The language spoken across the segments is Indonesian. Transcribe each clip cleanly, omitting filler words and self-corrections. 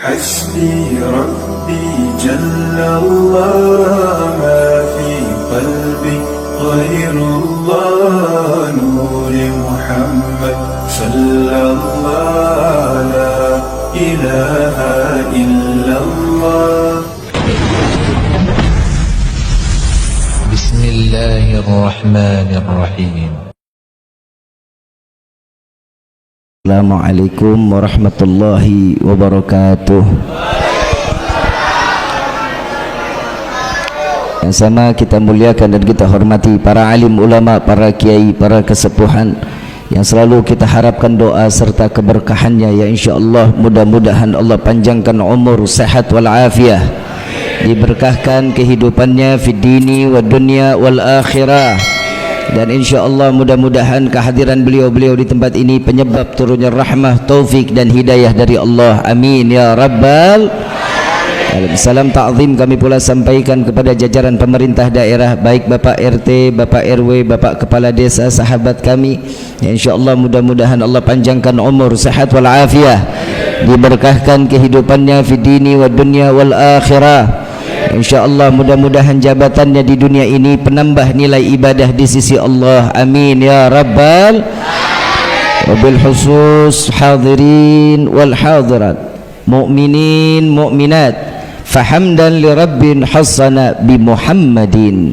حسبي ربي جل الله ما في قلبي غير الله نور محمد صلى الله لا إله إلا الله. بسم الله الرحمن الرحيم. Assalamualaikum warahmatullahi wabarakatuh. Yang sama kita muliakan dan kita hormati para alim ulama, para kiai, para kesepuhan yang selalu kita harapkan doa serta keberkahannya, ya insyaallah. Mudah-mudahan Allah panjangkan umur, sehat wal afiah, diberkahkan kehidupannya fid dini wad dunya wal akhirah. Dan insyaallah mudah-mudahan kehadiran beliau-beliau di tempat ini penyebab turunnya rahmah, taufik dan hidayah dari Allah. Amin ya rabbal alamin. Salam ta'zim kami pula sampaikan kepada jajaran pemerintah daerah, baik Bapak RT, Bapak RW, Bapak Kepala Desa, sahabat kami. Ya insyaallah mudah-mudahan Allah panjangkan umur, sehat wal afiah, diberkahkan kehidupannya fid dini wad dunya wal akhirah. InsyaAllah mudah-mudahan jabatannya di dunia ini penambah nilai ibadah di sisi Allah. Amin ya rabbal alamin. Wabil khusus hadirin wal hadirat, mu'minin mu'minat, fahamdan li rabbin hassana bi Muhammadin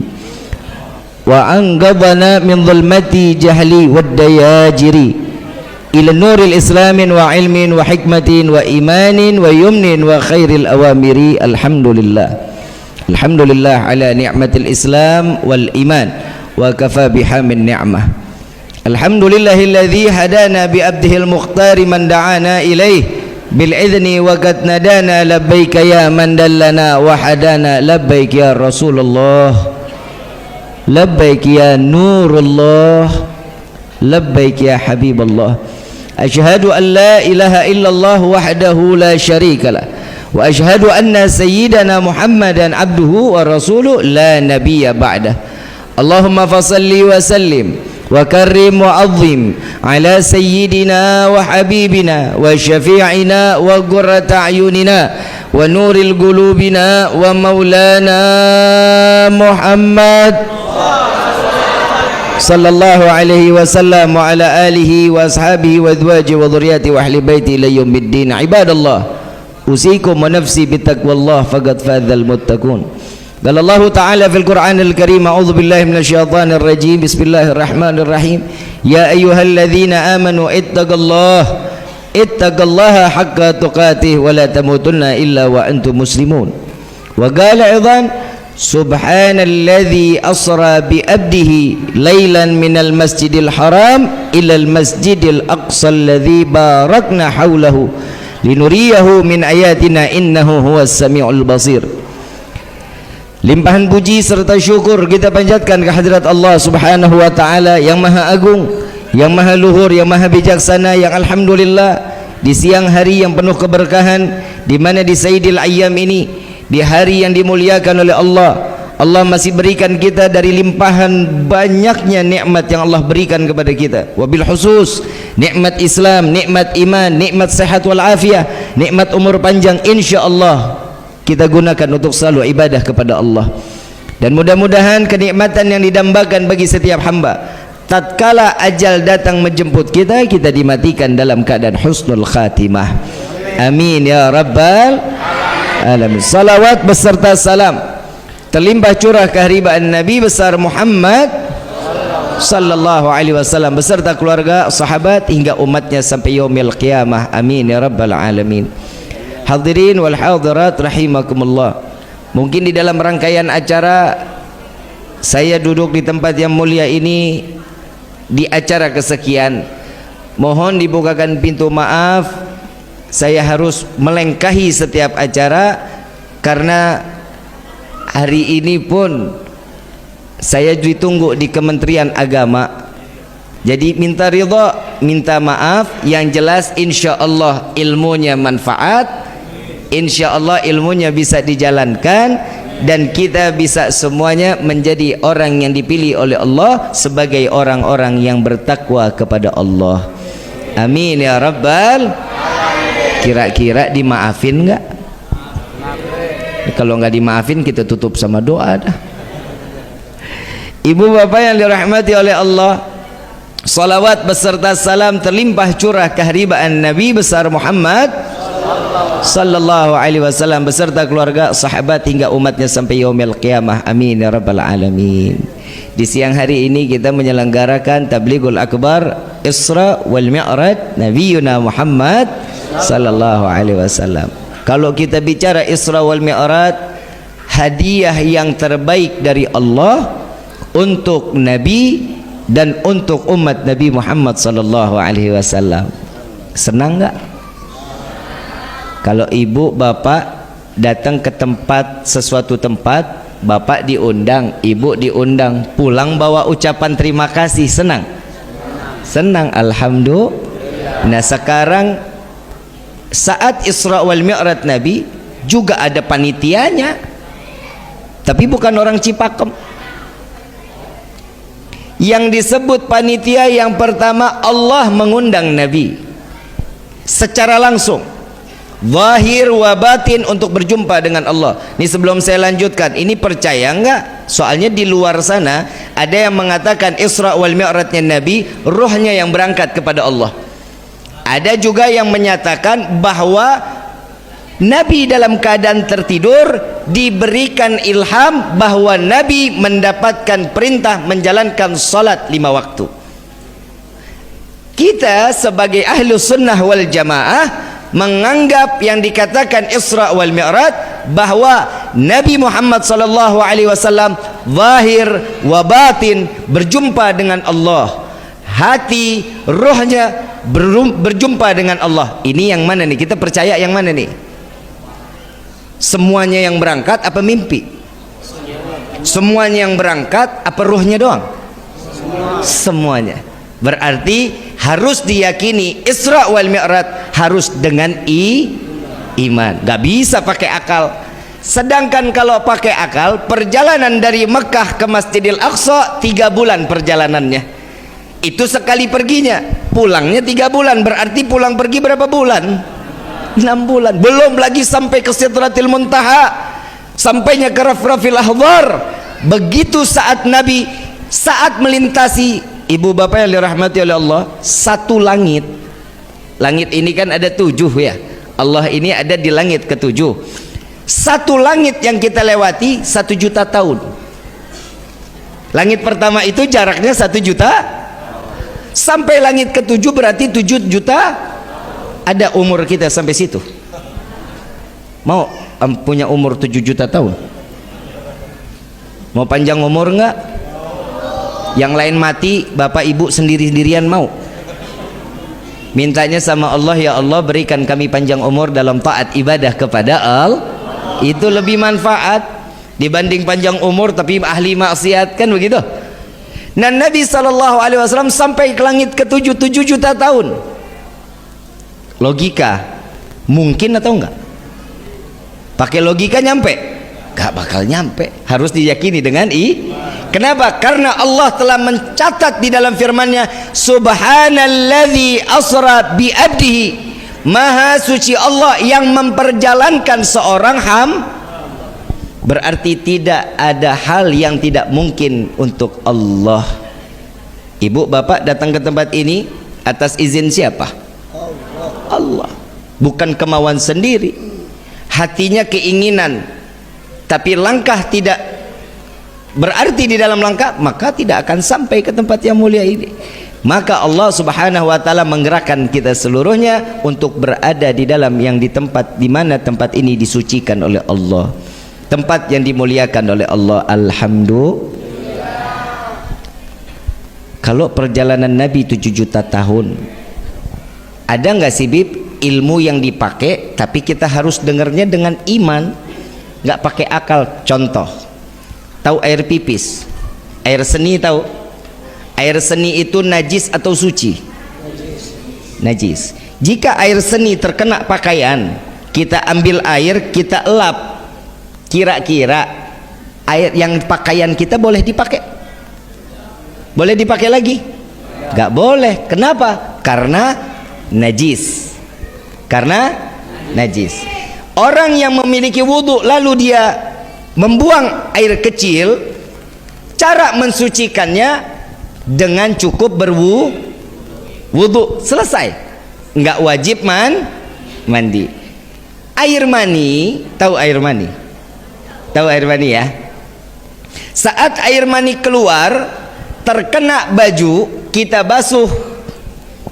wa anqadhana min dhulmati jahli wad dayajiri ila nuril islamin wa ilmin wa hikmatin wa imanin wa yumnin wa khairil awamiri. Alhamdulillah, alhamdulillah ala ni'matil islam wal iman wa kafa biha min ni'mah. Alhamdulillahilladzi hadana bi abdihil mukhtari man da'ana ilaih bil idzni wa qad nadana labbaika ya man dallana wa hadana labbaik ya Rasulullah, labbaik ya Nurullah, labbaik ya Habiballah. Asyhadu an la ilaha illallah wahdahu la syarika lah wa asyhadu anna sayyidana Muhammadan abduhu wa rasuluh la nabiyya ba'dah. Allahumma fasalli wa sallim wa karrim wa azim ala sayyidina wa habibina wa syafi'ina wa qurrata a'yunina wa nuril qulubina wa maulana Muhammad sallallahu alaihi wasallam wa ala alihi wa ashabihi wa azwaji wa dhurriyyati wa ahli baiti ila yaumiddin. Ibadallah, usikum wa nafsi bitaqwallah faqad fadzal muttaqun. Qala Allah ta'ala fil Qur'anil Karim, a'udzu billahi minasyaitonir rajim, bismillahirrahmanirrahim. Ya ayyuhalladzina amanu ittaqallaha haqqa tuqatih wa la tamutunna illa wa antum muslimun. Wa qala aidan subhanalladzi asra bi abdihi lailan minal masjidil haram ilal masjidil aqsa alladzi barakna haulahu linuriyahu min ayatina innahu huwas samiul basir. Limpahan puji serta syukur kita panjatkan kehadirat Allah subhanahu wa ta'ala yang maha agung, yang maha luhur, yang maha bijaksana, yang alhamdulillah di siang hari yang penuh keberkahan, di mana di Sayyidil Ayyam ini, di hari yang dimuliakan oleh Allah, Allah masih berikan kita dari limpahan banyaknya nikmat yang Allah berikan kepada kita. Wabil khusus nikmat Islam, nikmat iman, nikmat sehat wal afiah, nikmat umur panjang, insyaallah kita gunakan untuk selalu ibadah kepada Allah. Dan mudah-mudahan kenikmatan yang didambakan bagi setiap hamba, tatkala ajal datang menjemput kita, kita dimatikan dalam keadaan husnul khatimah. Amin ya rabbal alamin. Salawat beserta salam terlimpah curah keharibaan Nabi besar Muhammad sallallahu alaihi wasallam beserta keluarga, sahabat hingga umatnya sampai yaumil qiyamah. Amin ya rabbal alamin. Hadirin wal hadirat rahimakumullah. Mungkin di dalam rangkaian acara saya duduk di tempat yang mulia ini di acara kesekian, mohon dibukakan pintu maaf. Saya harus melengkahi setiap acara karena hari ini pun saya ditunggu di Kementerian Agama. Jadi minta ridha, minta maaf. Yang jelas insyaallah ilmunya manfaat, insyaallah ilmunya bisa dijalankan, dan kita bisa semuanya menjadi orang yang dipilih oleh Allah sebagai orang-orang yang bertakwa kepada Allah. Amin ya rabbal alamin. Kira-kira dimaafin nggak? Kalau nggak dimaafin kita tutup sama doa dah. Ibu bapak yang dirahmati oleh Allah, salawat beserta salam terlimpah curah keharibaan Nabi besar Muhammad sallallahu alaihi wasallam beserta keluarga, sahabat hingga umatnya sampai yaumil qiyamah. Amin ya rabbal alamin. Di siang hari ini kita menyelenggarakan Tablighul Akbar Isra wal Mi'raj Nabiyuna Muhammad sallallahu alaihi wasallam. Kalau kita bicara Isra wal Mi'raj, hadiah yang terbaik dari Allah untuk Nabi dan untuk umat Nabi Muhammad sallallahu alaihi wasallam. Senang enggak? Kalau ibu bapak datang ke tempat, sesuatu tempat, bapak diundang, ibu diundang, pulang bawa ucapan terima kasih, senang? Senang, alhamdulillah. Nah sekarang saat Isra wal Mi'raj Nabi juga ada panitianya, tapi bukan orang Cipakem. Yang disebut panitia yang pertama, Allah mengundang Nabi secara langsung, zahir wa batin, untuk berjumpa dengan Allah. Ini sebelum saya lanjutkan, ini percaya enggak? Soalnya di luar sana ada yang mengatakan Isra wal Mi'rajnya Nabi, ruhnya yang berangkat kepada Allah. Ada juga yang menyatakan bahwa Nabi dalam keadaan tertidur diberikan ilham bahwa Nabi mendapatkan perintah menjalankan salat 5 waktu. Kita sebagai ahlu sunnah wal jamaah menganggap yang dikatakan Isra wal Mi'raj bahwa Nabi Muhammad sallallahu alaihi wasallam zahir wa batin berjumpa dengan Allah. Hati, rohnya berjumpa dengan Allah. Ini yang mana nih? Kita percaya yang mana nih? Semuanya yang berangkat apa mimpi? Semuanya yang berangkat apa ruhnya doang? Semuanya. Berarti harus diyakini Isra wal Mi'raj harus dengan iman. Gak bisa pakai akal. Sedangkan kalau pakai akal, perjalanan dari Mekah ke Masjidil Aqsa 3 bulan perjalanannya. Itu sekali perginya, pulangnya 3 bulan. Berarti pulang pergi berapa bulan? 6 bulan. Belum lagi sampai ke Sidratil Muntaha, sampainya ke Rafrafil Ahbar. Begitu saat Nabi saat melintasi, ibu bapak yang dirahmati oleh Allah, satu langit. Langit ini kan ada 7 ya. Allah ini ada di langit ke-7. Satu langit yang kita lewati 1 juta tahun. Langit pertama itu jaraknya 1 juta. Sampai langit ke-7 berarti 7 juta. Ada umur kita sampai situ. Mau punya umur 7 juta tahun? Mau panjang umur enggak? Yang lain mati, bapak ibu sendiri-sendirian mau? Mintanya sama Allah, ya Allah berikan kami panjang umur dalam taat ibadah kepada Allah. Itu lebih manfaat dibanding panjang umur tapi ahli maksiat, kan begitu? Dan Nabi SAW sampai ke langit ke-7, 7 juta tahun. Logika mungkin atau enggak? Pakai logika nyampe? Gak bakal nyampe. Harus diyakini dengan Kenapa? Karena Allah telah mencatat di dalam firman-Nya, Subhanalladzi asra bi abdihi. Maha suci Allah yang memperjalankan seorang Berarti tidak ada hal yang tidak mungkin untuk Allah. Ibu bapak datang ke tempat ini atas izin siapa? Allah. Bukan kemauan sendiri, hatinya keinginan, tapi langkah tidak berarti di dalam langkah, maka tidak akan sampai ke tempat yang mulia ini. Maka Allah Subhanahu wa taala menggerakkan kita seluruhnya untuk berada di dalam yang di tempat di mana tempat ini disucikan oleh Allah, tempat yang dimuliakan oleh Allah. Alhamdulillah. Kalau perjalanan Nabi 7 juta tahun, ada nggak sih Bib ilmu yang dipakai tapi kita harus dengarnya dengan iman, nggak pakai akal? Contoh, tahu air pipis, air seni tahu? Air seni itu najis atau suci? Najis. Jika air seni terkena pakaian, kita ambil air, kita elap, kira-kira air yang pakaian kita boleh dipakai? Boleh dipakai lagi? Nggak boleh. Kenapa? Karena najis. Karena najis. Orang yang memiliki wudhu lalu dia membuang air kecil, cara mensucikannya dengan cukup berwudhu, selesai, nggak wajib mandi. Air mani, tahu air mani? Tahu air mani ya? Saat air mani keluar terkena baju, kita basuh,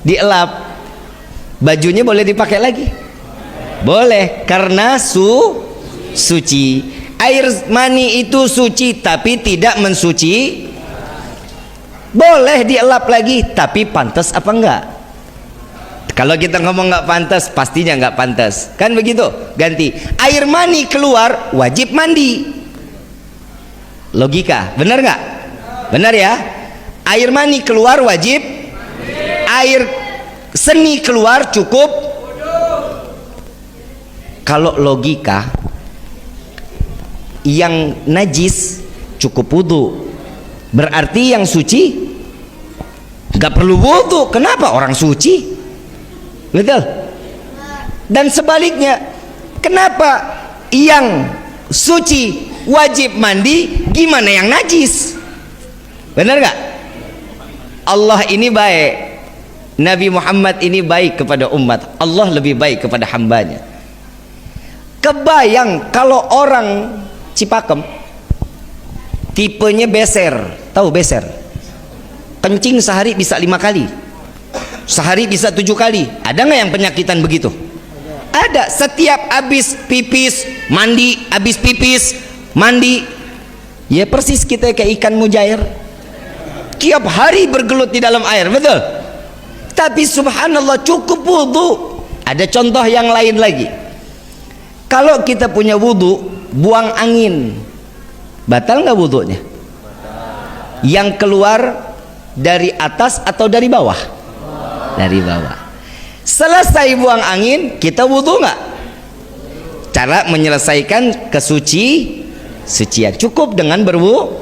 dielap, bajunya boleh dipakai lagi? Boleh, karena suci. Air mani itu suci tapi tidak mensuci. Boleh dielap lagi, tapi pantas apa enggak? Kalau kita ngomong nggak pantas, pastinya nggak pantas, kan begitu? Ganti. Air mani keluar, wajib mandi. Logika, benar nggak? Benar ya? Air mani keluar wajib, air seni keluar cukup. Kalau logika, yang najis cukup wudhu, berarti yang suci nggak perlu wudhu. Kenapa? Orang suci, betul. Dan sebaliknya, kenapa yang suci wajib mandi, gimana yang najis? Benar nggak? Allah ini baik, Nabi Muhammad ini baik kepada umat, Allah lebih baik kepada hambanya. Kebayang kalau orang Cipakem tipenya beser, tahu beser? Kencing sehari bisa 5 kali, sehari bisa 7 kali. Ada nggak yang penyakitan begitu? Ada. Setiap habis pipis mandi, habis pipis mandi. Ya persis kita kayak ikan mujair, tiap hari bergelut di dalam air, betul? Tapi subhanallah cukup wudhu. Ada contoh yang lain lagi. Kalau kita punya wudhu, buang angin, batal nggak wudhunya? Yang keluar dari atas atau dari bawah? Dari bawah. Selesai buang angin, kita wudhu nggak? Cara menyelesaikan kesucian cukup dengan berwudhu.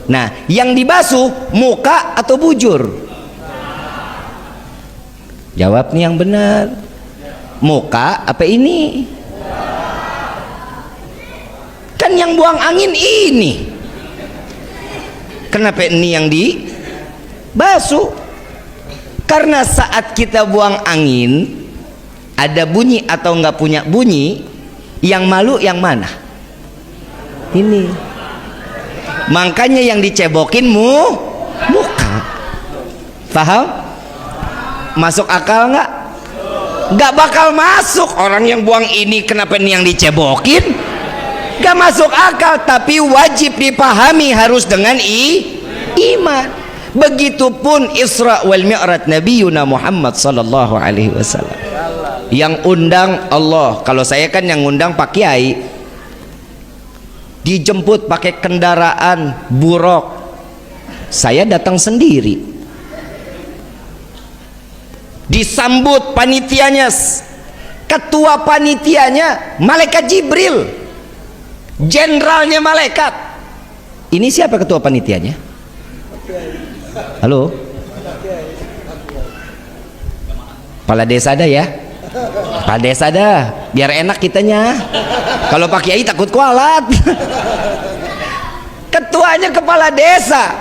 Nah, yang dibasuh muka atau bujur? Jawab nih yang benar. Muka apa ini? Kan yang buang angin ini. Kenapa ini yang dibasuh? Karena saat kita buang angin, ada bunyi atau nggak punya bunyi, yang malu yang mana? Ini. Makanya yang dicebokin muka. Paham? Masuk akal nggak? Nggak bakal masuk. Orang yang buang ini, kenapa ini yang dicebokin? Nggak masuk akal. Tapi wajib dipahami, harus dengan iman. Begitupun Isra wal Mi'raj Nabi Yuna Muhammad sallallahu alaihi wasallam. Yang undang Allah. Kalau saya kan yang undang Pak Kiai, dijemput pakai kendaraan buruk, saya datang sendiri. Disambut panitianya, ketua panitianya malaikat Jibril, jenderalnya malaikat. Ini siapa ketua panitianya? Halo, kepala desa ada ya? Kepala desa ada, biar enak kitanya. Kalau Pak Kiai takut kualat. Ketuanya kepala desa,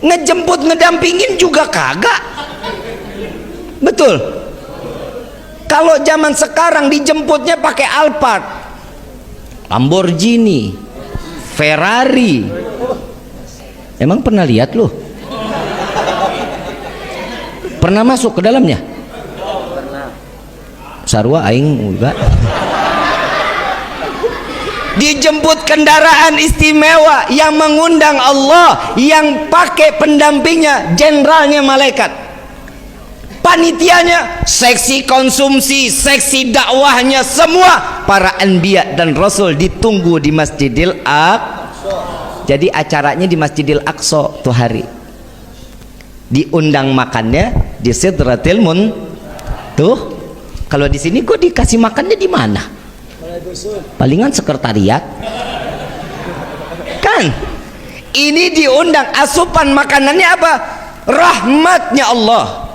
ngejemput ngedampingin juga kagak. Betul. Kalau zaman sekarang dijemputnya pakai Alphard, Lamborghini, Ferrari. Emang pernah lihat loh? Pernah masuk ke dalamnya? Sarua aing enggak. Dijemput kendaraan istimewa yang mengundang Allah, yang pakai pendampingnya jenderalnya malaikat. Panitianya seksi konsumsi, seksi dakwahnya, semua para anbiya dan rasul ditunggu di Masjidil Aqsa. Jadi acaranya di Masjidil Aqsa tuh hari. Diundang makannya di Sidratil tuh. Kalau di sini kok dikasih makannya di mana? Palingan sekretariat. Kan? Ini diundang, asupan makanannya apa? Rahmatnya Allah,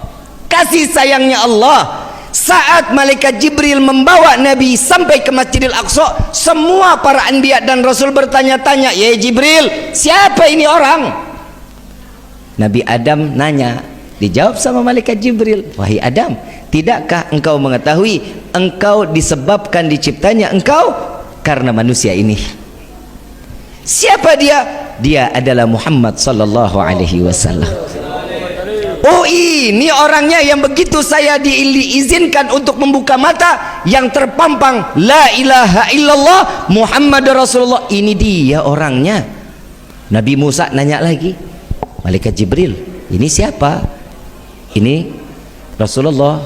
kasih sayangnya Allah. Saat malaikat Jibril membawa Nabi sampai ke Masjidil Aqsa, semua para anbiya dan rasul bertanya-tanya, "Ya Jibril, siapa ini orang?" Nabi Adam nanya, dijawab sama malaikat Jibril, "Wahai Adam, tidakkah engkau mengetahui engkau disebabkan diciptanya engkau karena manusia ini?" Siapa dia? Dia adalah Muhammad sallallahu alaihi wasallam. Oh, ini orangnya yang begitu saya diizinkan untuk membuka mata, yang terpampang la ilaha illallah Muhammadur Rasulullah. Ini dia orangnya. Nabi Musa nanya lagi, malaikat Jibril, "Ini siapa?" "Ini Rasulullah."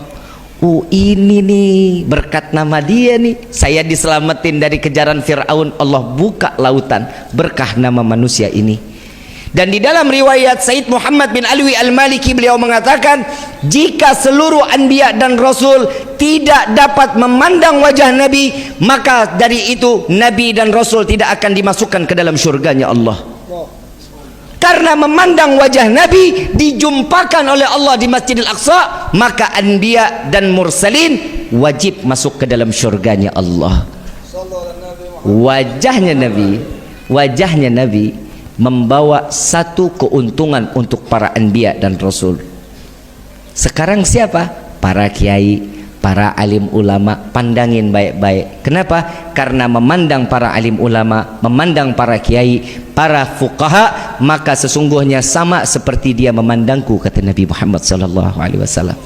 "Oh, ini nih, berkat nama dia nih saya diselamatin dari kejaran Fir'aun. Allah buka lautan berkah nama manusia ini." Dan di dalam riwayat Said Muhammad bin Alwi Al-Maliki, beliau mengatakan, jika seluruh anbiya dan rasul tidak dapat memandang wajah Nabi, maka dari itu Nabi dan rasul tidak akan dimasukkan ke dalam syurganya Allah. Karena memandang wajah Nabi dijumpakan oleh Allah di Masjidil Aqsa, maka anbiya dan mursalin wajib masuk ke dalam syurganya Allah. Wajahnya Nabi membawa satu keuntungan untuk para anbiya dan rasul. Sekarang siapa? Para kiai, para alim ulama, pandangin baik-baik. Kenapa? Karena memandang para alim ulama, memandang para kiai, para fuqaha, maka sesungguhnya sama seperti dia memandangku, kata Nabi Muhammad sallallahu alaihi wasallam.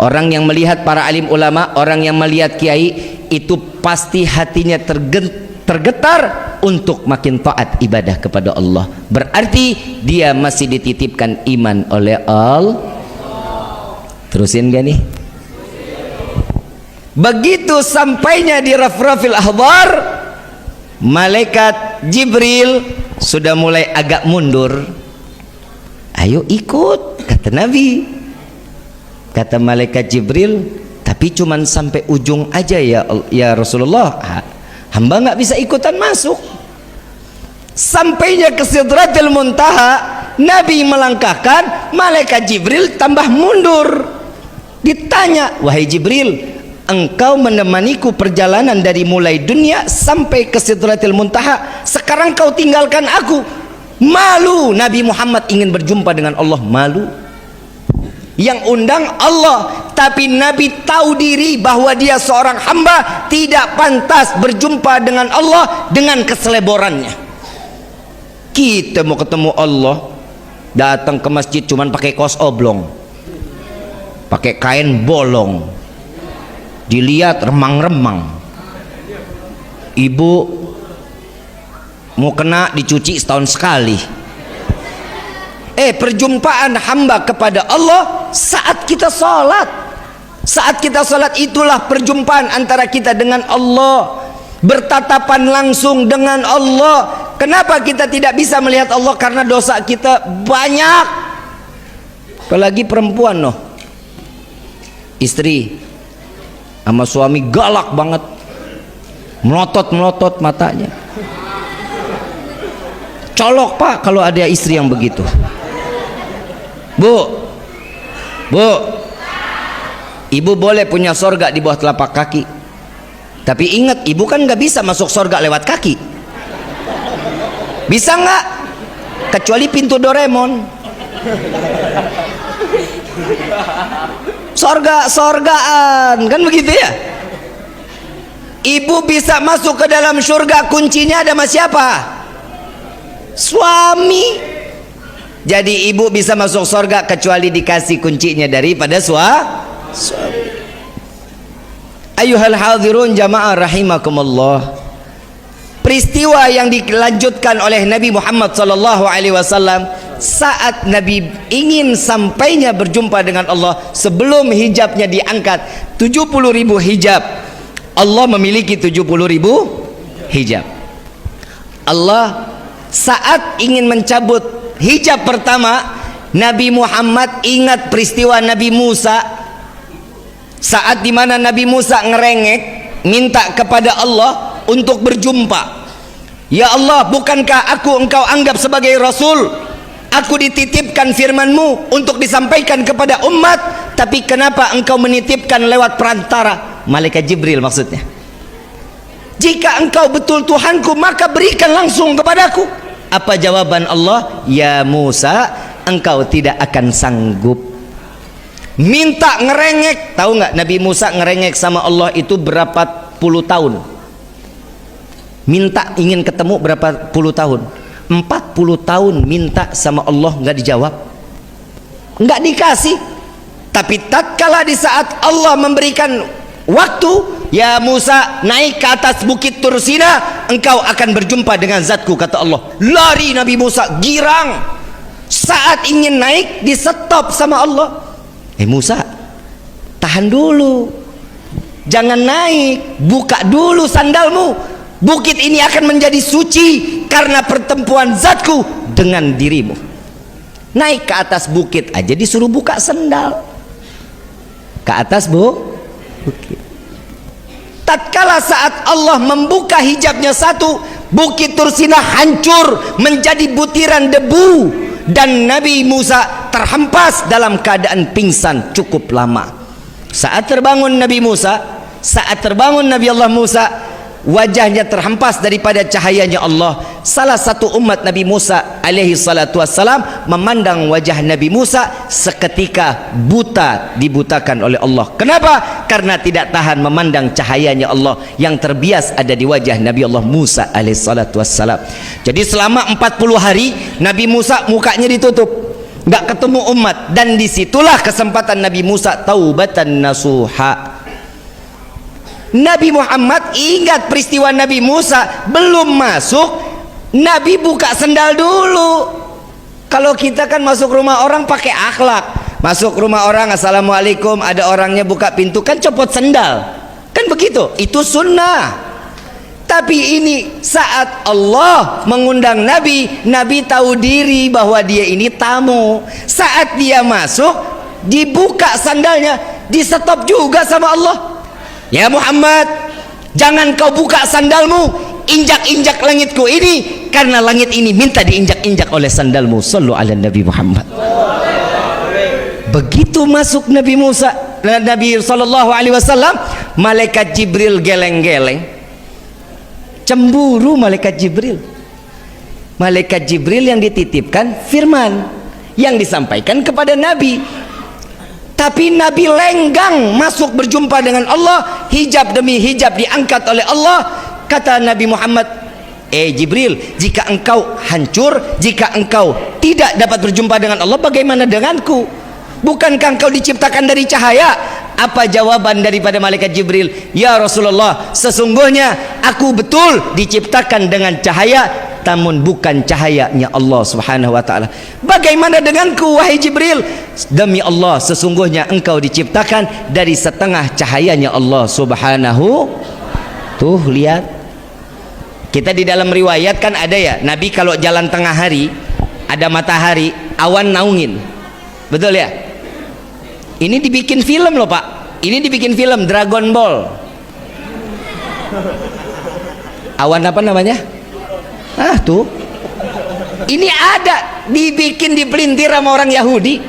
Orang yang melihat para alim ulama, orang yang melihat kiai, itu pasti hatinya tergetar untuk makin taat ibadah kepada Allah. Berarti dia masih dititipkan iman oleh Allah. Terusin gak nih? Begitu sampainya di Rafrafil Ahbar, malaikat Jibril sudah mulai agak mundur. "Ayo ikut," kata Nabi. Kata malaikat Jibril, "Tapi cuman sampai ujung aja ya Rasulullah. Hamba nggak bisa ikutan masuk." Sampainya ke Sidratil Muntaha, Nabi melangkahkan, malaikat Jibril tambah mundur. Ditanya, "Wahai Jibril, engkau menemaniku perjalanan dari mulai dunia sampai ke Sidratil Muntaha, sekarang kau tinggalkan aku." Malu Nabi Muhammad ingin berjumpa dengan Allah, malu. Yang undang Allah, tapi Nabi tahu diri bahwa dia seorang hamba, tidak pantas berjumpa dengan Allah dengan keseleborannya. Kita mau ketemu Allah, datang ke masjid cuman pakai kaos oblong, pakai kain bolong, dilihat remang-remang. Ibu mau kena dicuci setahun sekali. Perjumpaan hamba kepada Allah saat kita sholat. Saat kita sholat itulah perjumpaan antara kita dengan Allah, bertatapan langsung dengan Allah. Kenapa kita tidak bisa melihat Allah? Karena dosa kita banyak. Apalagi perempuan, istri sama suami galak banget, melotot matanya. Colok Pak kalau ada istri yang begitu. Bu, ibu boleh punya sorga di bawah telapak kaki, tapi ingat, ibu kan nggak bisa masuk sorga lewat kaki. Bisa nggak? Kecuali pintu Doraemon. Sorgaan, kan begitu ya? Ibu bisa masuk ke dalam surga, kuncinya ada sama siapa? Suami. Jadi ibu bisa masuk surga kecuali dikasih kuncinya daripada suami. Ayuhal hadirun jamaah rahimakumullah. Peristiwa yang dilanjutkan oleh Nabi Muhammad sallallahu alaihi wasallam saat Nabi ingin sampainya berjumpa dengan Allah, sebelum hijabnya diangkat 70.000 hijab. Allah memiliki 70.000 hijab. Allah saat ingin mencabut hijab pertama, Nabi Muhammad ingat peristiwa Nabi Musa saat dimana Nabi Musa ngerengek minta kepada Allah untuk berjumpa. Ya Allah, bukankah engkau anggap sebagai Rasul? Aku dititipkan firman-Mu untuk disampaikan kepada umat, Tapi kenapa engkau menitipkan lewat perantara? Malaikat Jibril maksudnya. Jika engkau betul Tuhanku, maka berikan langsung kepadaku. Apa jawaban Allah? Ya Musa, engkau tidak akan sanggup. Minta ngerengek. Tahu nggak Nabi Musa ngerengek sama Allah itu berapa puluh tahun? Minta ingin ketemu berapa puluh tahun? 40 tahun minta sama Allah, nggak dijawab, nggak dikasih. Tapi tatkala di saat Allah memberikan waktu, ya Musa naik ke atas bukit Tursina, engkau akan berjumpa dengan zatku, kata Allah. Lari Nabi Musa, girang. Saat ingin naik, di stop sama Allah. Musa, tahan dulu, jangan naik, buka dulu sandalmu. Bukit ini akan menjadi suci karena pertemuan zatku dengan dirimu. Naik ke atas bukit aja disuruh buka sandal. Ke atas bukit. Tatkala saat Allah membuka hijabnya satu, bukit Tursina hancur menjadi butiran debu, dan Nabi Musa terhempas dalam keadaan pingsan cukup lama. Saat terbangun Nabi Musa, saat terbangun Nabi Allah Musa, wajahnya terhempas daripada cahayanya Allah. Salah satu umat Nabi Musa alaihi salatu wassalam memandang wajah Nabi Musa, seketika buta, dibutakan oleh Allah. Kenapa? Karena tidak tahan memandang cahayanya Allah yang terbias ada di wajah Nabi Allah Musa alaihi salatu wassalam. Jadi selama 40 hari Nabi Musa mukanya ditutup, nggak ketemu umat, dan disitulah kesempatan Nabi Musa taubatan nasuha. Nabi Muhammad ingat peristiwa Nabi Musa belum masuk, Nabi buka sendal dulu. Kalau kita kan masuk rumah orang pakai akhlak, masuk rumah orang assalamualaikum, ada orangnya buka pintu kan copot sendal, kan begitu, itu sunnah. Tapi ini saat Allah mengundang Nabi, Nabi tahu diri bahwa dia ini tamu. Saat dia masuk, dibuka sandalnya, di stop juga sama Allah. Ya Muhammad, jangan kau buka sandalmu, injak-injak langitku ini, karena langit ini minta diinjak-injak oleh sandalmu. Sallu ala Nabi Muhammad. Begitu masuk Nabi Musa, Nabi sallallahu alaihi wasallam, malaikat Jibril geleng-geleng. Cemburu malaikat Jibril. Malaikat Jibril yang dititipkan firman yang disampaikan kepada Nabi. Tapi Nabi lenggang masuk berjumpa dengan Allah, hijab demi hijab diangkat oleh Allah. Kata Nabi Muhammad, Jibril, jika engkau hancur, jika engkau tidak dapat berjumpa dengan Allah, bagaimana denganku? Bukankah engkau diciptakan dari cahaya? Apa jawaban daripada malaikat Jibril? Ya Rasulullah, sesungguhnya aku betul diciptakan dengan cahaya, namun bukan cahayanya Allah subhanahu wa ta'ala. Bagaimana denganku wahai Jibril? Demi Allah, sesungguhnya engkau diciptakan dari setengah cahayanya Allah subhanahu. Tuh lihat, kita di dalam riwayat kan ada ya, Nabi kalau jalan tengah hari, ada matahari, awan naungin, betul ya? Ini dibikin film loh Pak, ini dibikin film Dragon Ball. Awan apa namanya? Tuh, ini ada, dibikin, dipelintir sama orang Yahudi.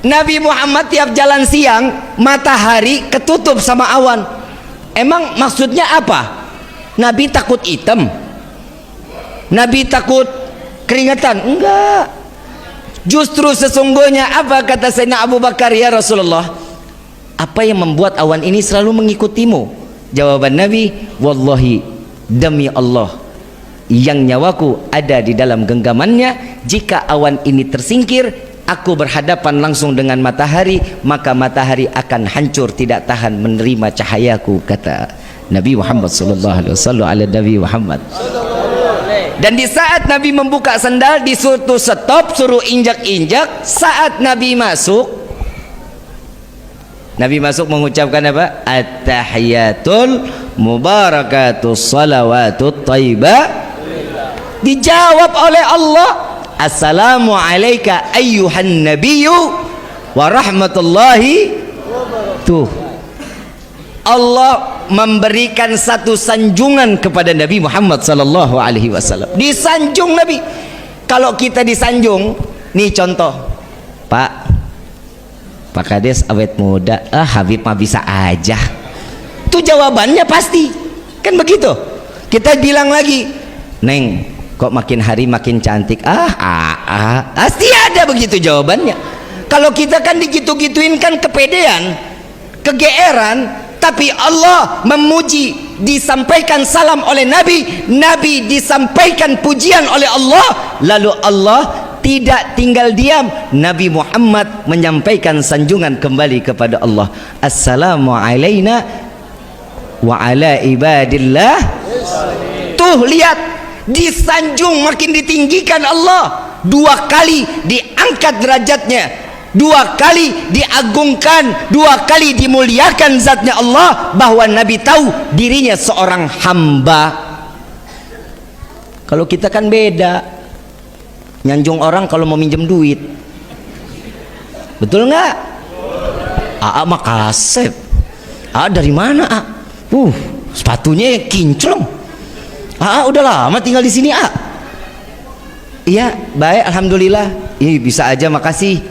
Nabi Muhammad tiap jalan siang, matahari ketutup sama awan. Emang maksudnya apa? Nabi takut hitam? Nabi takut keringetan? Enggak. Justru sesungguhnya apa kata Sayyidina Abu Bakar, ya Rasulullah, apa yang membuat awan ini selalu mengikutimu? Jawaban Nabi, wallahi, demi Allah yang nyawaku ada di dalam genggamannya, jika awan ini tersingkir, aku berhadapan langsung dengan matahari, maka matahari akan hancur, tidak tahan menerima cahayaku, kata Nabi Muhammad sallallahu alaihi wasallam. Ala Nabi Muhammad. Dan di saat Nabi membuka sandal, disuruh stop, suruh injak-injak. Saat Nabi masuk mengucapkan apa? At-tahiyatul mubarakatus salawatut thayyibah. Dijawab oleh Allah, assalamu alayka ayyuhan nabiyyu wa rahmatullahi. Tuh, Allah memberikan satu sanjungan kepada Nabi Muhammad sallallahu alaihi wasallam. Disanjung Nabi. Kalau kita disanjung, nih contoh, Pak, Pak Kades awet muda, Habib mah bisa aja. Itu jawabannya pasti, kan begitu. Kita bilang lagi, Neng, kok makin hari makin cantik. Pasti ada begitu jawabannya. Kalau kita kan digitu-gituin kan kepedean, kegeeran. Tapi Allah memuji, disampaikan salam oleh Nabi, Nabi disampaikan pujian oleh Allah, lalu Allah tidak tinggal diam. Nabi Muhammad menyampaikan sanjungan kembali kepada Allah. Assalamu alaina wa ala ibadillah. Tuh lihat, disanjung, makin ditinggikan Allah. 2 kali diangkat derajatnya, 2 kali diagungkan, 2 kali dimuliakan zatnya Allah, bahwa Nabi tahu dirinya seorang hamba. Kalau kita kan beda, nyanjung orang kalau mau minjem duit, betul nggak? Mah kasep. Dari mana? Sepatunya kinclong. Udah lama tinggal di sini. Iya, baik, alhamdulillah. Bisa aja, makasih.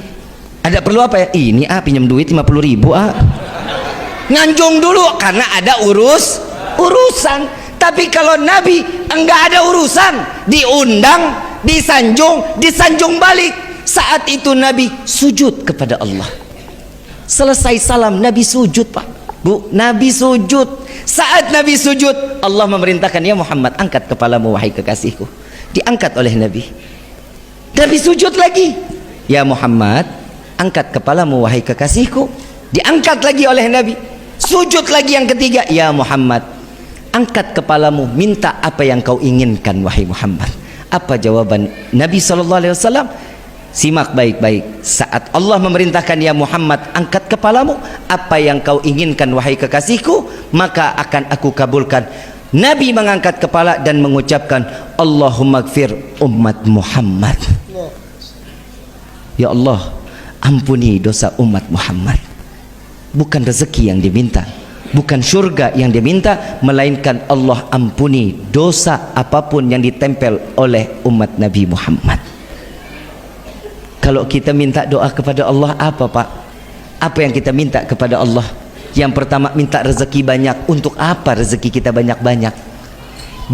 Ada perlu apa ya? Ini pinjam duit 50.000. Nganjung dulu karena ada urusan. Tapi kalau Nabi enggak ada urusan, diundang, disanjung balik. Saat itu Nabi sujud kepada Allah. Selesai salam Nabi sujud, Pak, Bu. Nabi sujud. Saat Nabi sujud, Allah memerintahkan, ya Muhammad, angkat kepalamu wahai kekasihku. Diangkat oleh Nabi. Nabi sujud lagi. Ya Muhammad, angkat kepalamu wahai kekasihku. Diangkat lagi oleh Nabi. Sujud lagi yang ketiga. Ya Muhammad, angkat kepalamu, minta apa yang kau inginkan wahai Muhammad. Apa jawaban Nabi SAW? Simak baik-baik. Saat Allah memerintahkan, ya Muhammad, angkat kepalamu, apa yang kau inginkan wahai kekasihku, maka akan aku kabulkan. Nabi mengangkat kepala dan mengucapkan, Allahumma gfir umat Muhammad. Ya Allah, ampuni dosa umat Muhammad. Bukan rezeki yang diminta, bukan surga yang diminta, melainkan Allah ampuni dosa apapun yang ditempel oleh umat Nabi Muhammad. Kalau kita minta doa kepada Allah, apa Pak? Apa yang kita minta kepada Allah? Yang pertama, minta rezeki banyak. Untuk apa rezeki kita banyak-banyak?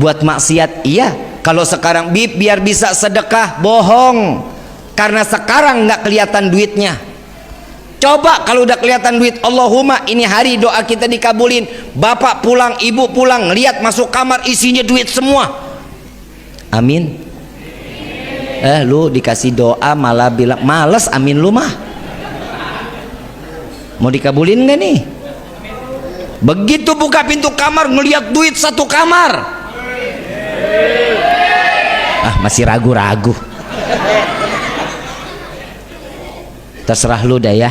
Buat maksiat? Iya. Kalau sekarang biar bisa sedekah, bohong. Karena sekarang nggak kelihatan duitnya. Coba kalau udah kelihatan duit, Allahumma ini hari doa kita dikabulin. Bapak pulang, ibu pulang, lihat masuk kamar isinya duit semua. Amin. Lu dikasih doa malah bilang males, amin lu mah. Mau dikabulin nggak nih? Begitu buka pintu kamar ngelihat duit 1 kamar. Masih ragu-ragu. Terserah lu dah ya.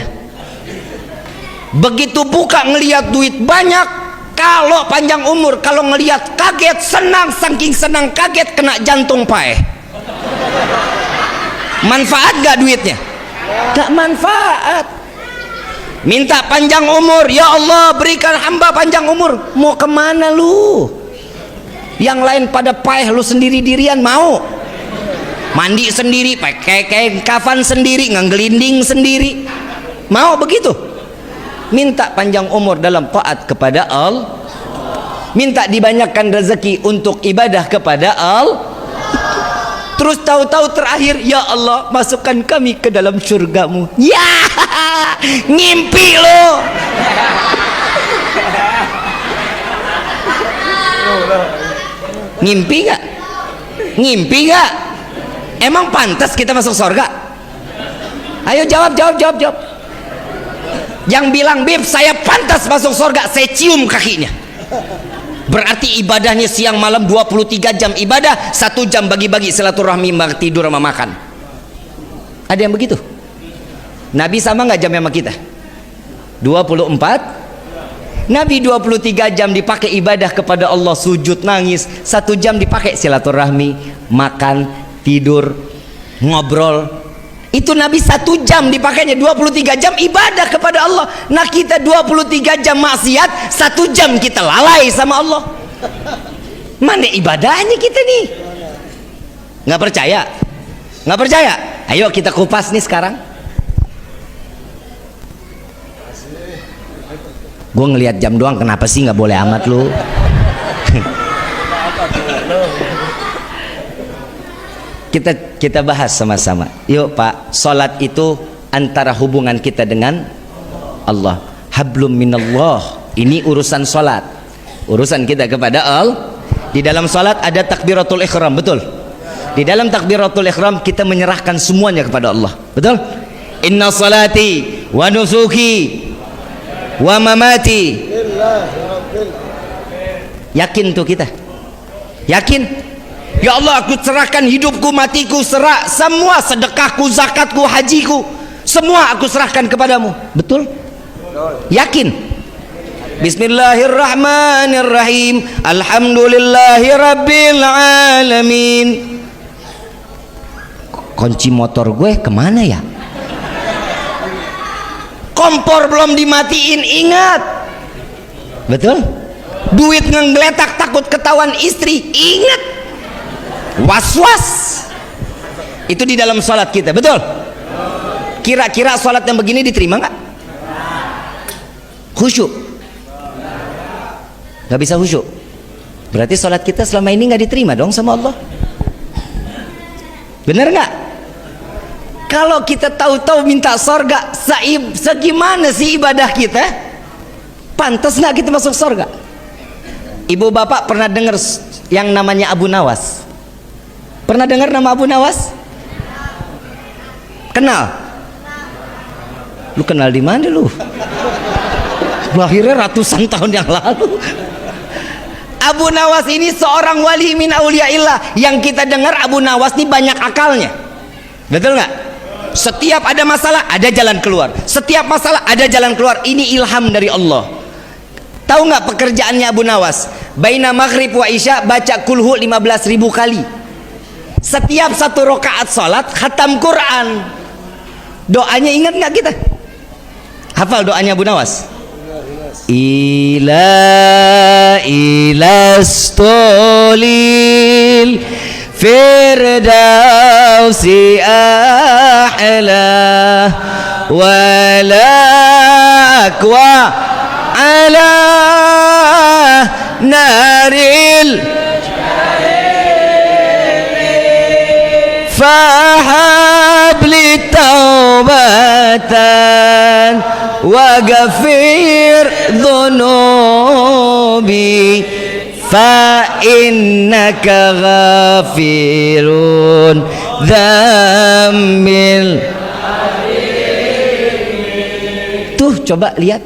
Begitu buka ngelihat duit banyak, kalau panjang umur, kalau ngelihat kaget, senang, saking senang kaget kena jantung pae. Manfaat gak duitnya? Gak manfaat. Minta panjang umur, ya Allah berikan hamba panjang umur. Mau kemana lu? Yang lain pada paeh, lu sendiri dirian mau? Mandi sendiri, pakai kafan sendiri, ngelinding sendiri, mau begitu? Minta panjang umur dalam taat kepada Allah. Minta dibanyakan rezeki untuk ibadah kepada Allah. Terus tahu-tahu terakhir, ya Allah masukkan kami ke dalam surgamu. Ya, ngimpi lo. Ngimpi gak? Ngimpi gak? Emang pantas kita masuk surga? Ayo jawab. Yang bilang, Bib, saya pantas masuk surga, saya cium kakinya. Berarti ibadahnya siang malam 23 jam ibadah, 1 jam bagi-bagi silaturahmi, tidur sama makan. Ada yang begitu? Nabi sama nggak jamnya sama kita? 24. Nabi 23 jam dipakai ibadah kepada Allah, sujud, nangis. 1 jam dipakai silaturahmi, makan, tidur, ngobrol. Itu Nabi 1 jam dipakainya, 23 jam ibadah kepada Allah. Nah kita 23 jam maksiat, 1 jam kita lalai sama Allah. Mana ibadahnya kita nih? Nggak percaya? Nggak percaya? Ayo kita kupas nih sekarang. Gue ngelihat jam doang, kenapa sih nggak boleh amat lu? kita bahas sama-sama. Yuk Pak, salat itu antara hubungan kita dengan Allah. Hablum minallah. Ini urusan salat. Urusan kita kepada Allah. Di dalam salat ada takbiratul ihram, betul? Di dalam takbiratul ihram kita menyerahkan semuanya kepada Allah, betul? Inna salati wa nusuki wa mamati. Yakin tuh kita? Yakin? Ya Allah, aku serahkan hidupku, matiku, semua sedekahku, zakatku, hajiku, semua aku serahkan kepadamu. Betul? Yakin? Bismillahirrahmanirrahim. Alhamdulillahi rabbil alamin. Kunci motor gue kemana ya? Kompor belum dimatiin, ingat. Betul? Duit ngegeletak takut ketahuan istri, ingat. Was-was. Itu di dalam salat kita, betul? Kira-kira salat yang begini diterima nggak? Khusyuk? Nggak bisa khusyuk. Berarti salat kita selama ini nggak diterima dong sama Allah. Bener nggak? Kalau kita tahu-tahu minta sorga, segimana sih ibadah kita? Pantas nggak kita masuk sorga? Ibu bapak pernah dengar yang namanya Abu Nawas? Pernah dengar nama Abu Nawas? Kenal? Lu kenal di mana lu? Lahirnya ratusan tahun yang lalu. Abu Nawas ini seorang wali min auliyaillah. Yang kita dengar Abu Nawas ini banyak akalnya. Betul nggak? Setiap ada masalah ada jalan keluar. Setiap masalah ada jalan keluar. Ini ilham dari Allah. Tahu nggak pekerjaannya Abu Nawas? Baina maghrib wa isya baca kulhu 15.000 kali. Setiap satu rakaat salat khatam Quran. Doanya ingat nggak kita? Hafal doanya Abu Nawas? Ilastolil firdausi a'la wala akwa ala naril fahabli taubatan wa ghafir dhunubi fa innaka ghafirun dzambil. Tuh coba lihat.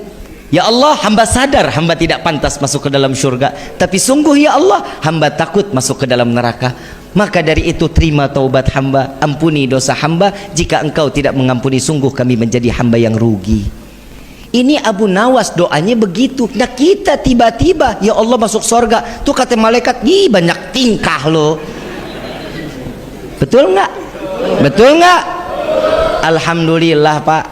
Ya Allah, hamba sadar hamba tidak pantas masuk ke dalam surga, tapi sungguh ya Allah hamba takut masuk ke dalam neraka. Maka dari itu terima taubat hamba, ampuni dosa hamba. Jika engkau tidak mengampuni, sungguh kami menjadi hamba yang rugi. Ini Abu Nawas doanya begitu. Nah kita tiba-tiba ya Allah masuk surga. Tuh kata malaikat, ih banyak tingkah lo. Betul nggak? Betul nggak? Alhamdulillah Pak,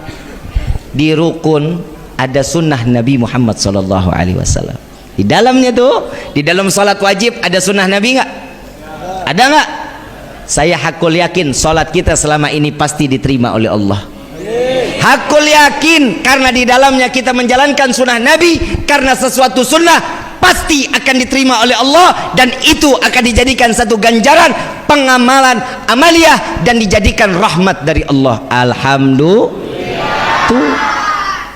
di rukun ada sunnah Nabi Muhammad SAW. Di dalamnya tuh, di dalam salat wajib ada sunnah Nabi nggak? Ada nggak? Saya hakul yakin salat kita selama ini pasti diterima oleh Allah. Hakul yakin karena di dalamnya kita menjalankan sunnah Nabi. Karena sesuatu sunnah pasti akan diterima oleh Allah, dan itu akan dijadikan satu ganjaran pengamalan amaliyah dan dijadikan rahmat dari Allah. Alhamdulillah. Tuh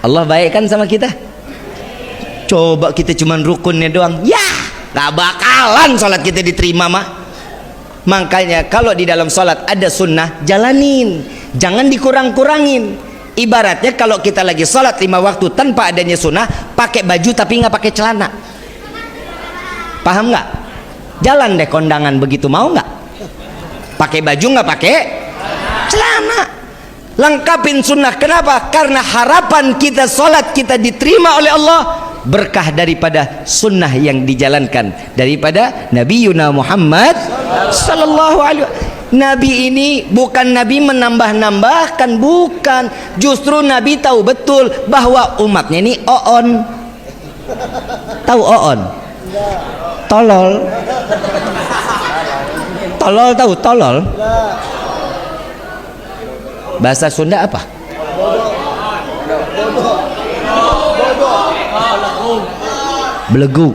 Allah baik kan sama kita. Coba kita cuman rukunnya doang, ya gak bakalan sholat kita diterima mah. Makanya kalau di dalam sholat ada sunnah, jalanin, jangan dikurang-kurangin. Ibaratnya kalau kita lagi sholat 5 waktu tanpa adanya sunnah, pakai baju tapi nggak pakai celana, paham nggak? Jalan deh kondangan begitu, mau nggak? Pakai baju nggak pakai celana, lengkapin sunnah. Kenapa? Karena harapan kita sholat kita diterima oleh Allah berkah daripada sunnah yang dijalankan daripada Nabi Yuna Muhammad sallallahu alaihi wasallam. Nabi ini bukan Nabi menambah-nambahkan, bukan. Justru Nabi tahu betul bahwa umatnya ini oon. Tahu oon? Tolol. Tolol tahu tolol? Bahasa Sunda apa? belegu.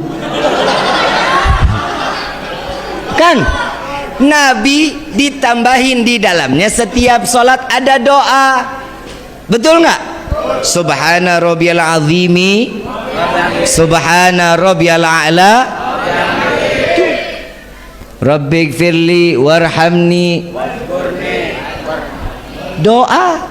Kan Nabi ditambahin di dalamnya setiap sholat ada doa, betul nggak? Subhana rabbiyal azimi, subhana rabbiyal a'la, rabbighfirli warhamni. Doa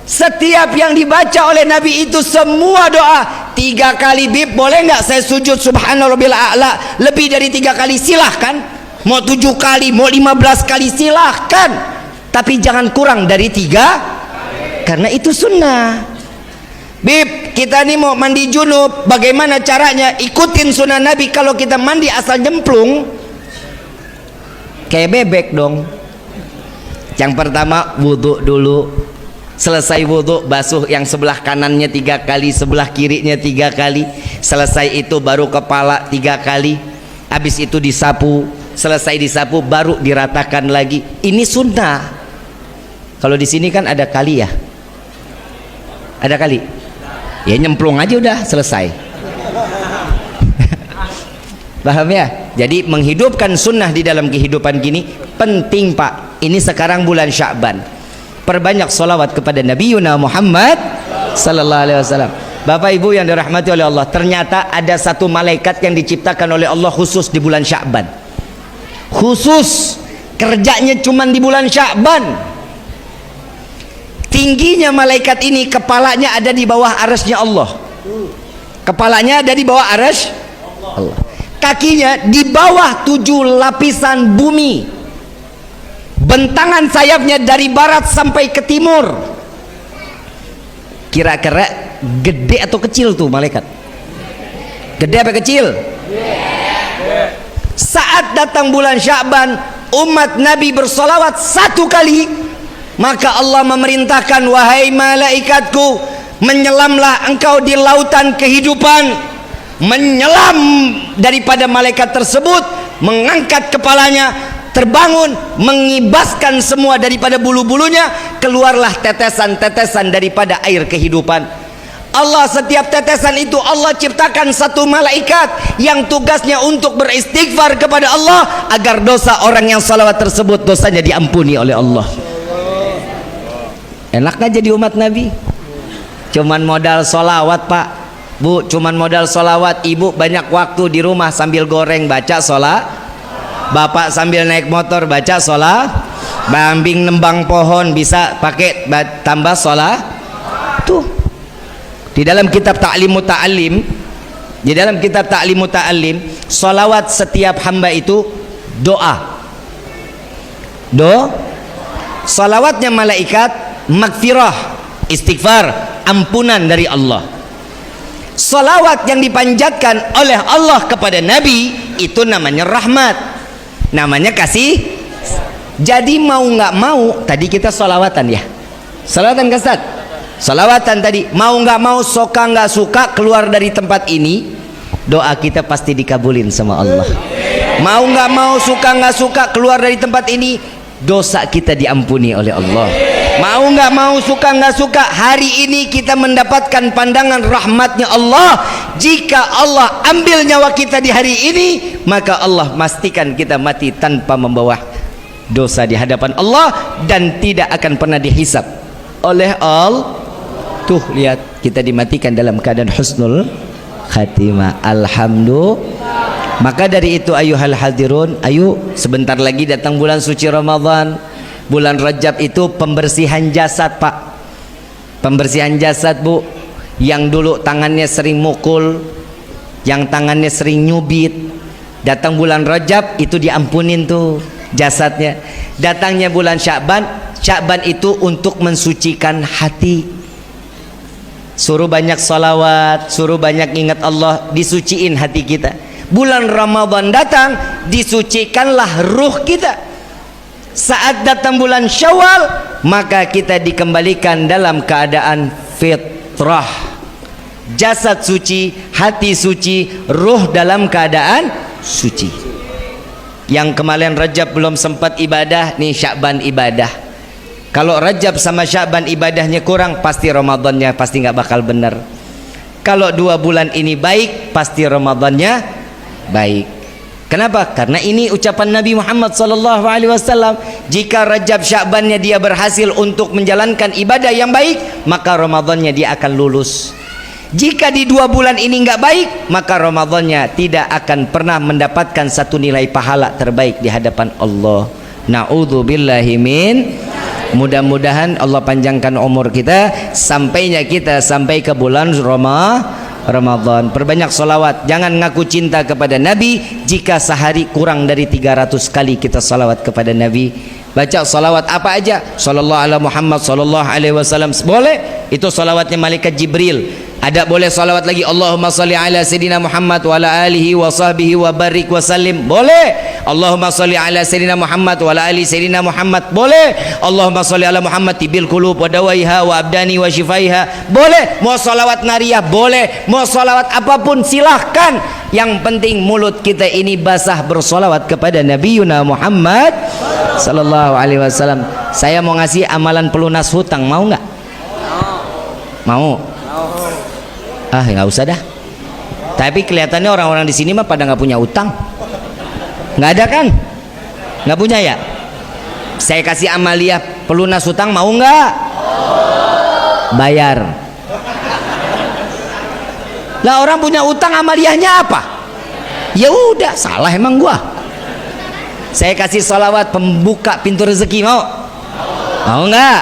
setiap yang dibaca oleh Nabi itu semua doa. 3 kali bib boleh nggak saya sujud subhana rabbiyal a'la lebih dari 3 kali? Silahkan. Mau 7 kali, mau 15 kali silahkan, tapi jangan kurang dari 3, karena itu sunnah. Bib, kita ini mau mandi junub, bagaimana caranya? Ikutin sunnah Nabi. Kalau kita mandi asal nyemplung kayak bebek dong. Yang pertama wudhu dulu, selesai wudhu basuh yang sebelah kanannya 3 kali, sebelah kirinya 3 kali, selesai itu baru kepala 3 kali, habis itu disapu, selesai disapu baru diratakan lagi. Ini sunnah. Kalau di sini kan ada kali ya, ada kali ya, nyemplung aja udah selesai. Paham ya? Jadi menghidupkan sunnah di dalam kehidupan gini penting Pak. Ini sekarang bulan Sya'ban, perbanyak sholawat kepada Nabi Muhammad sallallahu alaihi wasallam. Bapak Ibu yang dirahmati oleh Allah, ternyata ada satu malaikat yang diciptakan oleh Allah khusus di bulan Sya'ban. Khusus, kerjanya cuman di bulan Sya'ban. Tingginya malaikat ini, kepalanya ada di bawah arasnya Allah. Kepalanya ada di bawah aras Allah. Kakinya di bawah 7 lapisan bumi. Bentangan sayapnya dari barat sampai ke timur. Kira-kira gede atau kecil tuh malaikat? Gede apa kecil? Saat datang bulan Sya'ban, umat Nabi bersolawat 1 kali, maka Allah memerintahkan, wahai malaikatku, menyelamlah engkau di lautan kehidupan. Menyelam daripada malaikat tersebut, mengangkat kepalanya, terbangun, mengibaskan semua daripada bulu-bulunya, keluarlah tetesan-tetesan daripada air kehidupan. Allah, setiap tetesan itu Allah ciptakan satu malaikat yang tugasnya untuk beristighfar kepada Allah agar dosa orang yang salawat tersebut dosanya diampuni oleh Allah. Enak gak jadi umat Nabi? Cuman modal solawat Pak, Bu, cuman modal solawat. Ibu banyak waktu di rumah sambil goreng baca sholat, bapak sambil naik motor baca sholat, bambing nembang pohon bisa pakai tambah sholat. Tuh di dalam kitab Ta'limu Ta'alim, di dalam kitab Ta'limu Ta'alim, salawat setiap hamba itu doa. Salawatnya malaikat magfirah, istighfar, ampunan dari Allah. Salawat yang dipanjatkan oleh Allah kepada Nabi itu namanya rahmat, namanya kasih. Jadi mau nggak mau, tadi kita salawatan ya, salawatan kan Ustaz? Salawatan tadi, mau nggak mau, suka nggak suka, keluar dari tempat ini doa kita pasti dikabulin sama Allah. Mau nggak mau, suka nggak suka, keluar dari tempat ini dosa kita diampuni oleh Allah. Mau nggak mau, suka nggak suka, hari ini kita mendapatkan pandangan rahmatnya Allah. Jika Allah ambil nyawa kita di hari ini, maka Allah pastikan kita mati tanpa membawa dosa di hadapan Allah dan tidak akan pernah dihisab oleh Allah. Tuh lihat, kita dimatikan dalam keadaan husnul khatimah. Alhamdulillah. Maka dari itu ayuhal hadirun, ayo sebentar lagi datang bulan suci Ramadan. Bulan Rajab itu pembersihan jasad Pak, pembersihan jasad Bu. Yang dulu tangannya sering mukul, yang tangannya sering nyubit, datang bulan Rajab itu diampunin tuh jasadnya. Datangnya bulan Sya'ban, Sya'ban itu untuk mensucikan hati. Suruh banyak salawat, suruh banyak ingat Allah, disuciin hati kita. Bulan Ramadan datang, disucikanlah ruh kita. Saat datang bulan Syawal, maka kita dikembalikan dalam keadaan fitrah. Jasad suci, hati suci, ruh dalam keadaan suci. Yang kemarin Rajab belum sempat ibadah, nih Sya'ban ibadah. Kalau Rajab sama Sya'ban ibadahnya kurang, pasti Ramadannya pasti nggak bakal benar. Kalau 2 bulan ini baik, pasti Ramadannya baik. Kenapa? Karena ini ucapan Nabi Muhammad SAW. Jika Rajab Sya'bannya dia berhasil untuk menjalankan ibadah yang baik, maka Ramadannya dia akan lulus. Jika di 2 bulan ini nggak baik, maka Ramadannya tidak akan pernah mendapatkan satu nilai pahala terbaik di hadapan Allah. Na'udzubillahi min. Mudah-mudahan Allah panjangkan umur kita sampai ke bulan Ramadan. Perbanyak salawat. Jangan ngaku cinta kepada Nabi jika sehari kurang dari 300 kali kita salawat kepada Nabi. Baca salawat apa aja, sallallahu ala Muhammad sallallahu alaihi wasallam boleh, itu salawatnya malaikat Jibril. Ada boleh salawat lagi, Allahumma salli ala Sayyidina Muhammad wa ala alihi wa sahbihi wa barik wa sallim, boleh. Allahumma salli ala Sayyidina Muhammad wa ala ali Sayyidina Muhammad, boleh. Allahumma salli ala Muhammad tibil qulub wa dawaiha wa abdani wa shifaiha, boleh. Mau salawat nariyah boleh, mau salawat apapun silahkan. Yang penting mulut kita ini basah bersolawat kepada Nabi Muhammad sallallahu alaihi wasallam. Saya mau ngasih amalan pelunas hutang, mau nggak? Mau? Ah, nggak usah dah. Tapi kelihatannya orang-orang di sini mah pada nggak punya utang. Nggak ada kan? Nggak punya ya? Saya kasih amaliah pelunas hutang, mau nggak? Bayar. Lah orang punya utang amaliyahnya apa? Ya udah, salah emang gua. Saya kasih salawat pembuka pintu rezeki, mau? Mau nggak?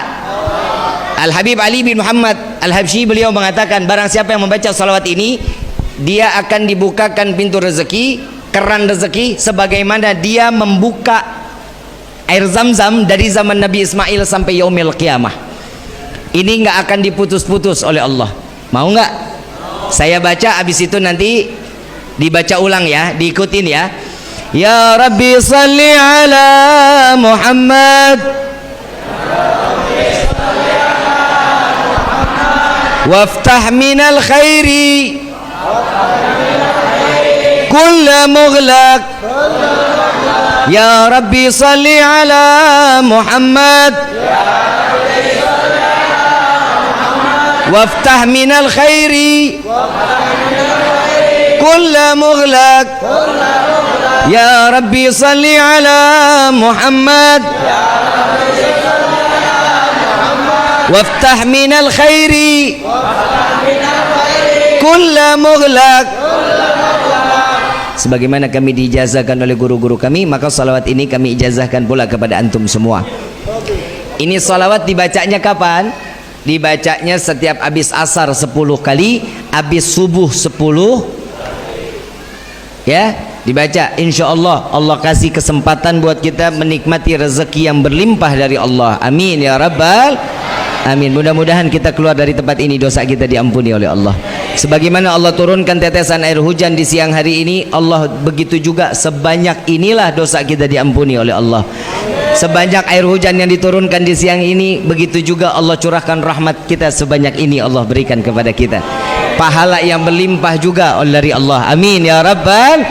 Al-Habib Ali bin Muhammad Al-Habsyi beliau mengatakan, barang siapa yang membaca salawat ini, dia akan dibukakan pintu rezeki, keran rezeki, sebagaimana dia membuka air zam-zam dari zaman Nabi Ismail sampai yaumil qiyamah. Ini nggak akan diputus-putus oleh Allah. Mau nggak? Saya baca, habis itu nanti dibaca ulang ya, diikutin ya. Ya Rabbi salli ala Muhammad waftah minal khairi kulla mughlaq. Ya Rabbi salli ala Muhammad waftah minal khairi kulla mughlaq. Ya Rabbi salli ala Muhammad waftah minal khairi kulla mughlaq. Sebagaimana kami diijazahkan oleh guru-guru kami, maka salawat ini kami ijazahkan pula kepada antum semua. Ini salawat dibacanya kapan? Dibacanya setiap habis asar 10 kali, habis subuh 10, ya, dibaca. Insya Allah Allah kasih kesempatan buat kita menikmati rezeki yang berlimpah dari Allah. Amin ya rabbal amin. Mudah-mudahan kita keluar dari tempat ini dosa kita diampuni oleh Allah. Sebagaimana Allah turunkan tetesan air hujan di siang hari ini, Allah begitu juga sebanyak inilah dosa kita diampuni oleh Allah. Sebanyak air hujan yang diturunkan di siang ini, begitu juga Allah curahkan rahmat kita sebanyak ini Allah berikan kepada kita. Pahala yang berlimpah juga dari Allah. Amin ya rabbal.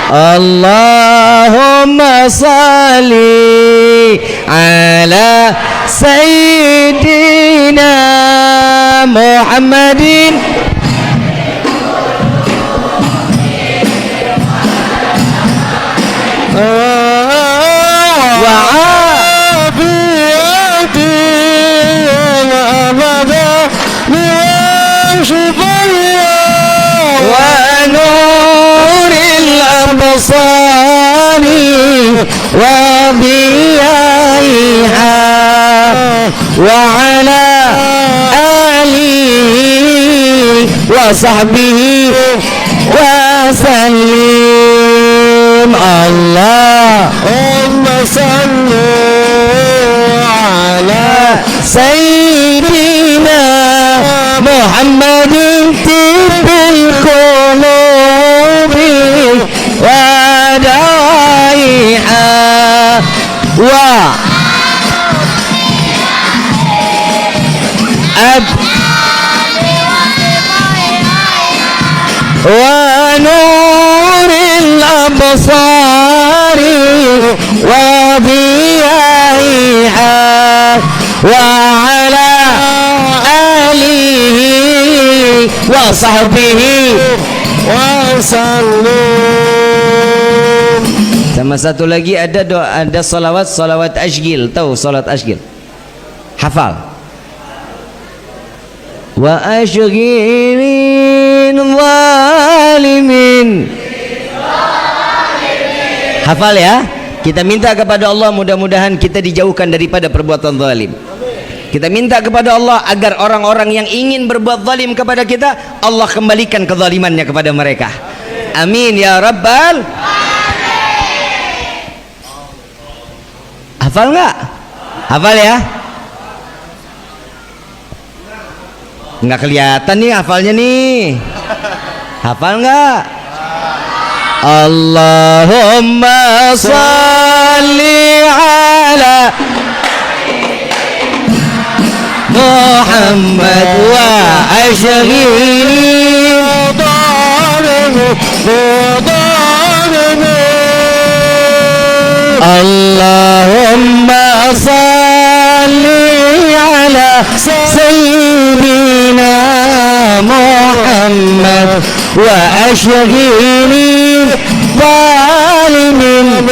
Allahumma salli ala Sayyidina Muhammadin wa afiyati wa nuril absari wa biyaiha wa ala alihi wa sahbihi wa sallim. Allahumma salli ala Sayyidina Muhammadin tibbil qulubi wa dawaiha wa wa nuril absari wa biyaiha wa ala alihi wa sahbihi wasallim. Sama satu lagi ada doa, ada salawat asygil. Tahu salat asygil? Hafal. Wa asygilin zalimin. Hafal ya. Kita minta kepada Allah mudah-mudahan kita dijauhkan daripada perbuatan zalim. Kita minta kepada Allah agar orang-orang yang ingin berbuat zalim kepada kita, Allah kembalikan kezalimannya kepada mereka. Amin ya rabbal. Hafal nggak? Hafal ya? Nggak kelihatan nih hafalnya nih. Hafal nggak? Allahumma salli ala Muhammad wa ashghil Allahumma salli ala sayyidina Muhammad wa ashghil zalimin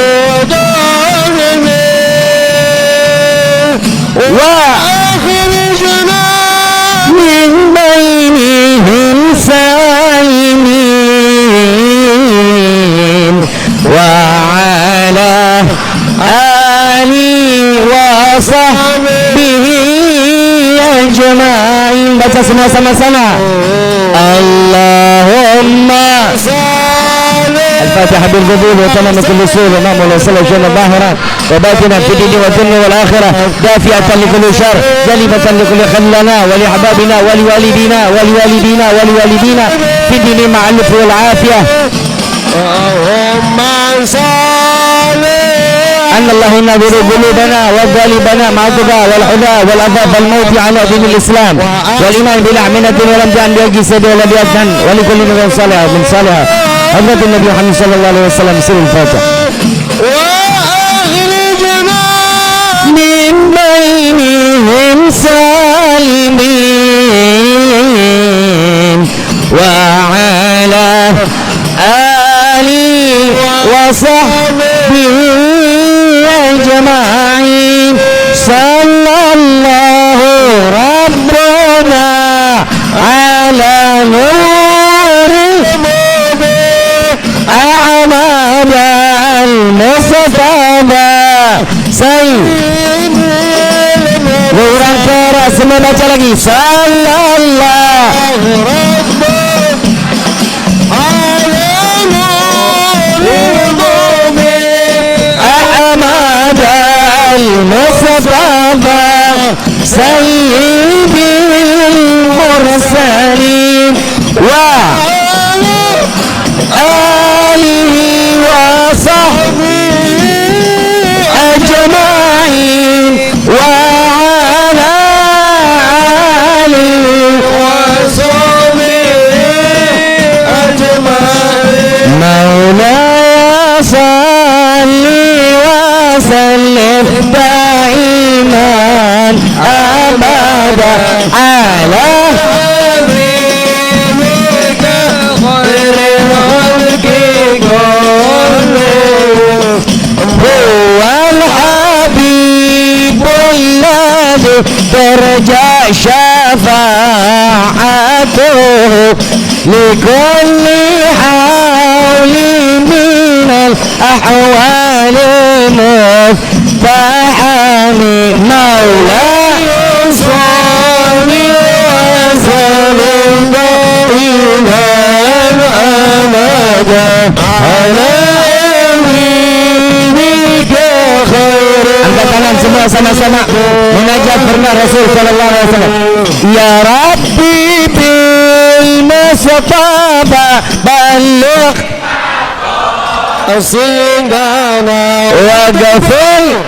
wa akhrijna min bainihim salimin wa ala ali wa sahbihi ajma'in. Baca semua sama-sama. Allahumma الفاتحة بالقبول وتمام كل سوء ومام وصل الجنة ظاهرا وباطنا في الدين والدنيا والآخرة دافعة لكل شر جلبة لكل خلنا ولأحبابنا ولوالدينا ولوالدينا في الدين مع اللطف والعافية. اللهم صل أن الله ينظر قلوبنا وقالبنا مع الضباء والحدى والأذى والموت على دين الإسلام والإيمان بالأعمنة ولم تأن بأجي سيد ولا بأذن ولكل من صالح من صالح حضرة النبي محمد صلى الله عليه وسلم. سر الفاتحة. وأخرجنا من بينهم سالمين وعلى آله وصحبه أجمعين. صلى الله ربنا على نور أحمد المصطفى سيد Orang keras semua baca lagi. Sallallahu Ahmad al-Mustafa Sayyidil Mursalin wa alihi wa sahbihi ajma'in wa ala alihi wa sahbihi ajma'in. Maulaya salli wa sallim daiman abada ala ترجى شفاعته لكل حول من الأحوال مفتحم. مولاي صل وسلم دائما أبدا على angkat tangan semua sama-sama munajat pernah Rasul sallallahu alaihi wasallam. Ya Rabbi bil Mustafa balligh asingana wa ghafir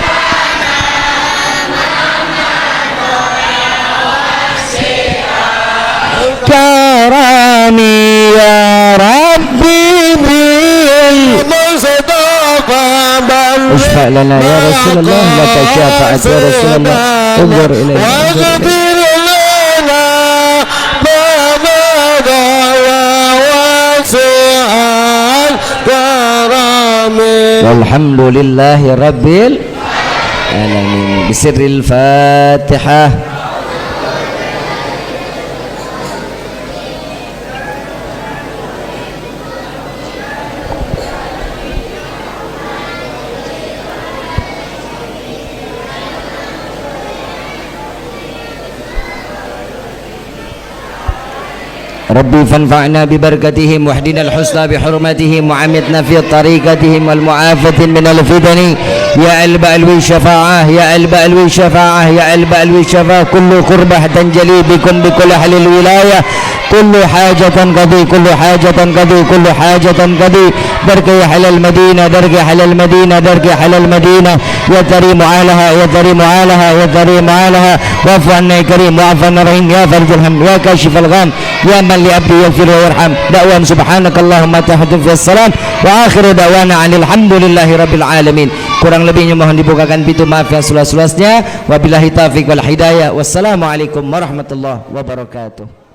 karami ya Rabbi bil Mustafa اشفع لنا يا رسول الله لك شافعت يا رسول الله انظر إلينا واغفر لنا ما مضى walhamdulillahi rabbil alamin. Bisirril Fatihah. ربي فانفعنا ببركتهم واهدنا الحسنى بحرمتهم وعمتنا في طريقتهم والمعافاة من الفتن يا البألوي الشفاعة يا البألوي الشفاعة يا البألوي الشفاعة. كل قربة تنجلي بكم بكل أهل الولاية. كل حاجة قضي كل حاجة قضي كل حاجة قضي. درك يا حل المدينة درك يا حل المدينة درك يا حل المدينة. يا كريم عالها يا كريم عالها يا كريم عالها. واعف عنا يا كريم واعف عنا رحيم يا فرج الهم يا كاشف الغم يا من لأبدي يغفر ويرحم. دعوام سبحانك اللهم تحدث في السلام وآخر دعوانا عن الحمد لله رب العالمين. Kurang lebihnya mohon dibukakan pintu maaf yang seluas-luasnya. Wabillahi taufiq wal hidayah. Wassalamualaikum warahmatullahi wabarakatuh.